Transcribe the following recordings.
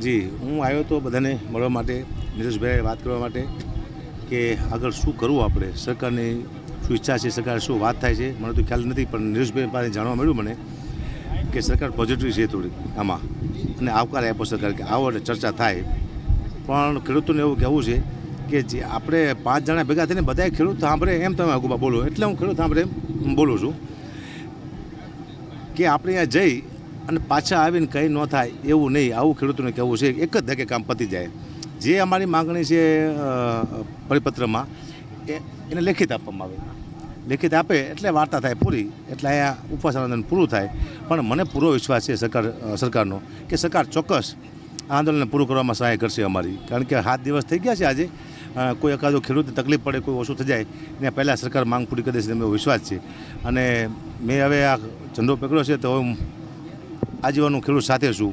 જી, હું આવ્યો તો બધાને મળવા માટે, નીરજભાઈ વાત કરવા માટે કે આગળ શું કરવું આપણે, સરકારની શું ઈચ્છા છે, સરકાર શું વાત થાય છે મને તો ખ્યાલ નથી, પણ નીરજભાઈ પાસે જાણવા મળ્યું મને કે સરકાર પોઝિટિવ છે થોડી આમાં, અને આવકાર આપ્યો સરકાર કે આવો એટલે ચર્ચા થાય. પણ ખેડૂતોને એવું કહેવું છે કે જે આપણે 5 જણા ભેગા થઈને બધાએ ખેડૂત સાંભળે એમ તમે આગુબા બોલો, એટલે હું ખેડૂત સાંભળે એમ બોલું છું કે આપણે અહીંયા જઈ અને પાછા આવીને કંઈ ન થાય એવું નહીં, આવું ખેડૂતોને કહેવું છે. એક જ ધકે કામ પતી જાય. જે અમારી માગણી છે પરિપત્રમાં એને લેખિત આપવામાં આવે, લેખિત આપે એટલે વાર્તા થાય પૂરી, એટલે અહીંયા ઉપવાસ આંદોલન પૂરું થાય. પણ મને પૂરો વિશ્વાસ છે સરકારનો કે સરકાર ચોક્કસ આ આંદોલનને પૂરું કરવામાં સહાય કરશે અમારી, કારણ કે 7 દિવસ થઈ ગયા છે આજે. કોઈ એકાદો ખેડૂતને તકલીફ પડે, કોઈ ઓછું થઈ જાય એને પહેલાં સરકાર માંગ પૂરી કરી દેશે એવો વિશ્વાસ છે. અને મેં હવે આ ઝંડો પકડ્યો છે તો હું આજીવનનું ખેડૂત સાથે છું.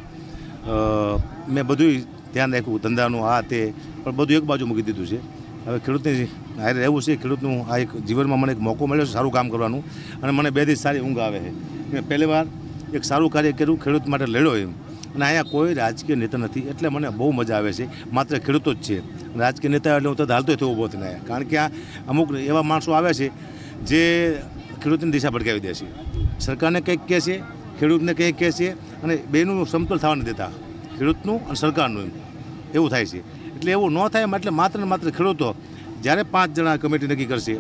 મેં બધું ધ્યાન રાખ્યું, ધંધાનું આ તે, પણ બધું એક બાજુ મૂકી દીધું છે. હવે ખેડૂતની હારે રહેવું છે. ખેડૂતનું આ એક જીવનમાં મને એક મોકો મળ્યો છે સારું કામ કરવાનું, અને મને 2 દિવસ સારી ઊંઘ આવે છે. મેં પહેલી વાર એક સારું કાર્ય કર્યું, ખેડૂત માટે લડ્યો એમ. અને અહીંયા કોઈ રાજકીય નેતા નથી, એટલે મને બહુ મજા આવે છે. માત્ર ખેડૂતો જ છે. રાજકીય નેતા એટલે હું તો હાલતો થયો ઊભો થઈને આવ્યા, કારણ કે આ અમુક એવા માણસો આવે છે જે ખેડૂતની દિશા ભટકાવી દે છે. સરકારને કંઈક કહે છે, ખેડૂતને કંઈક કહે છે, અને બેનું સમતોલ થવા નથી દેતા, ખેડૂતનું અને સરકારનું એવું થાય છે. એટલે એવું ન થાય એટલે માત્ર ને માત્ર ખેડૂતો જ્યારે 5 જણા કમિટી નક્કી કરશે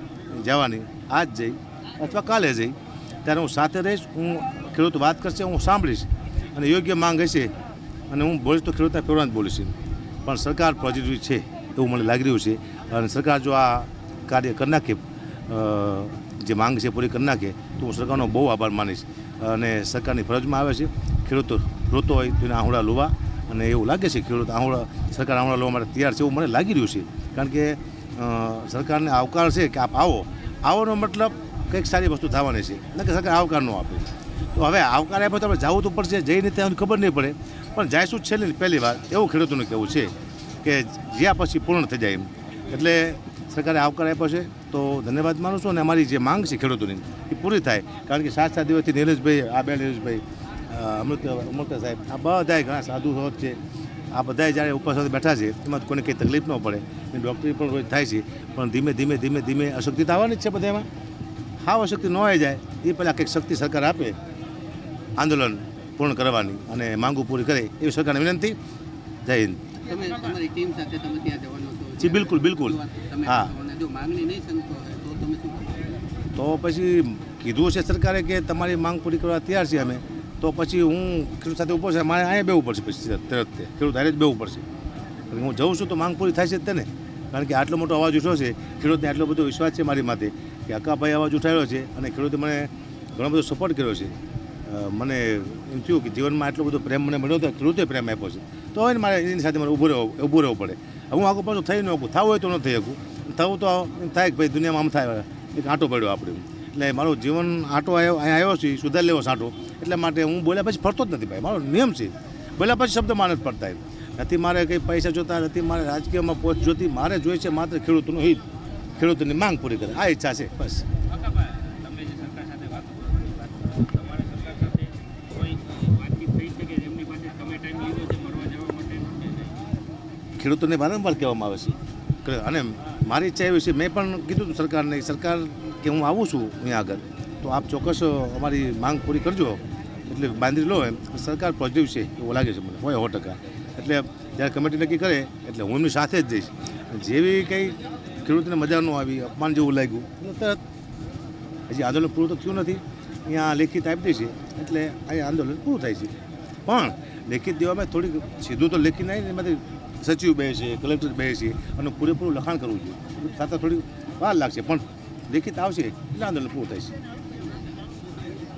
જવાની, આજ જઈ અથવા કાલે જઈ, ત્યારે હું સાથે રહીશ. હું ખેડૂત વાત કરશે, હું સાંભળીશ, અને યોગ્ય માંગ હશે અને હું બોલીશ તો ખેડૂતના ફેવરાન જ બોલીશ. પણ સરકાર પોઝિટિવ છે એવું મને લાગી રહ્યું છે, અને સરકાર જો આ કાર્ય કરી નાખે, જે માંગ છે પૂરી કરી નાખે, તો હું સરકારનો બહુ આભાર માનીશ. અને સરકારની ફરજમાં આવે છે ખેડૂતો રોતો હોય તો એને આહુડા લોવા, અને એવું લાગે છે ખેડૂત સરકાર આહુડા લોવા માટે તૈયાર છે એવું મને લાગી રહ્યું છે. કારણ કે સરકારને આવકાર છે કે આપ આવોનો મતલબ કંઈક સારી વસ્તુ થવાની છે, એટલે કે સરકાર આવકાર ન આપે. તો હવે આવકાર આપ્યો તો આપણે જવું તો પડશે, જઈને ત્યાં ખબર નહીં પડે, પણ જાયશું છેલ્લે પહેલી વાર એવું ખેડૂતોને કહેવું છે કે જ્યાં પછી પૂર્ણ થઈ જાય એમ. એટલે સરકારે આવકાર આપ્યો છે તો ધન્યવાદ માનું છું, અને અમારી જે માંગ છે ખેડૂતોની એ પૂરી થાય. કારણ કે 7 દિવસથી નીરજભાઈ, આ બે નીરજભાઈ, અમૃતા સાહેબ, આ બધાય ઘણા સાધુ હોત છે, આ બધાય જ્યારે ઉપવાસ સાથે બેઠા છે, એમાં કોઈને કંઈ તકલીફ ન પડે. ડૉક્ટરી પણ રોજ થાય છે, પણ ધીમે ધીમે અશક્તિ તો આવવાની જ છે બધામાં. હાવ અશક્તિ ન આવી જાય એ પહેલાં કંઈક શક્તિ સરકાર આપે આંદોલન પૂર્ણ કરવાની, અને માંગુ પૂરી કરે એવી સરકારને વિનંતી. જય હિન્દ. તમારી ટીમ સાથે તમે ત્યાં જવાનો છો? જી બિલકુલ. હા, જો માંગણી નહીં સંતોષે તો તમે શું કરો? તો પછી કીધું છે સરકારે કે તમારી માંગ પૂરી કરવા તૈયાર છીએ અમે, તો પછી હું ખેડૂત સાથે ઊભો છે, મારે અહીંયા બેવું પડશે, પછી તરત ખેડૂત હારે જ બેવું પડશે. હું જઉં છું તો માંગ પૂરી થાય છે જ તેને, કારણ કે આટલો મોટો અવાજ ઉઠ્યો છે, ખેડૂતને આટલો બધો વિશ્વાસ છે મારી માથે કે અક્કાભાઈ અવાજ ઉઠાવ્યો છે, અને ખેડૂતે મને ઘણો બધો સપોર્ટ કર્યો છે. મને એમ થયું કે જીવનમાં આટલો બધો પ્રેમ મને મળ્યો હતો, ખેડૂતે પ્રેમ આપ્યો છે, તો હવે મારે એની સાથે મારે ઊભું રહેવું પડે. હું આગળ પાછું થઈ ન શકું, થવું હોય તો ન થઈ શકું, થવું તો એમ થાય કે ભાઈ દુનિયામાં આમ થાય, એક આંટો પડ્યો આપણે. એટલે મારું જીવન આંટો અહીંયા આવ્યો છે, સુધાર લેવો આંટો, એટલે માટે હું બોલ્યા પછી ફરતો જ નથી ભાઈ, મારો નિયમ છે. બોલ્યા પછી શબ્દ માને જ પડતા નથી. મારે કંઈ પૈસા જોતા નથી, મારે રાજકીયમાં પહોંચ જોતી, મારે જોઈએ છે માત્ર ખેડૂતનું હિત, ખેડૂતની માંગ પૂરી કરે, આ ઈચ્છા છે બસ. ખેડૂતોને વારંવાર કહેવામાં આવે છે, અને મારી ઈચ્છા એવી છે, મેં પણ કીધું હતું સરકારને, સરકાર કે હું આવું છું અહીંયા આગળ, તો આપ ચોક્કસ અમારી માંગ પૂરી કરજો, એટલે બાંધી લો એમ. સરકાર પોઝિટિવ છે એવું લાગે છે મને, હોય 100%. એટલે જ્યારે કમિટી નક્કી કરે એટલે હું એમની સાથે જ જઈશ. જેવી કંઈ ખેડૂતને મજા ન આવી, અપમાન જેવું લાગ્યું, એટલે તરત, હજી આંદોલન પૂરું તો થયું નથી, અહીંયા લેખિત આપી દે છે, એટલે અહીંયા આંદોલન પૂરું થાય છે. પણ લેખિત દેવામાં થોડીક સીધું તો લેખિત નહીં, એમાંથી સચિવ બે છે, કલેક્ટર બે છે, અને પૂરેપૂરું લખાણ કરવું જોઈએ, સાથે થોડી વાર લાગશે, પણ લેખિત આવશે એટલે આંદોલન પૂરું થાય છે.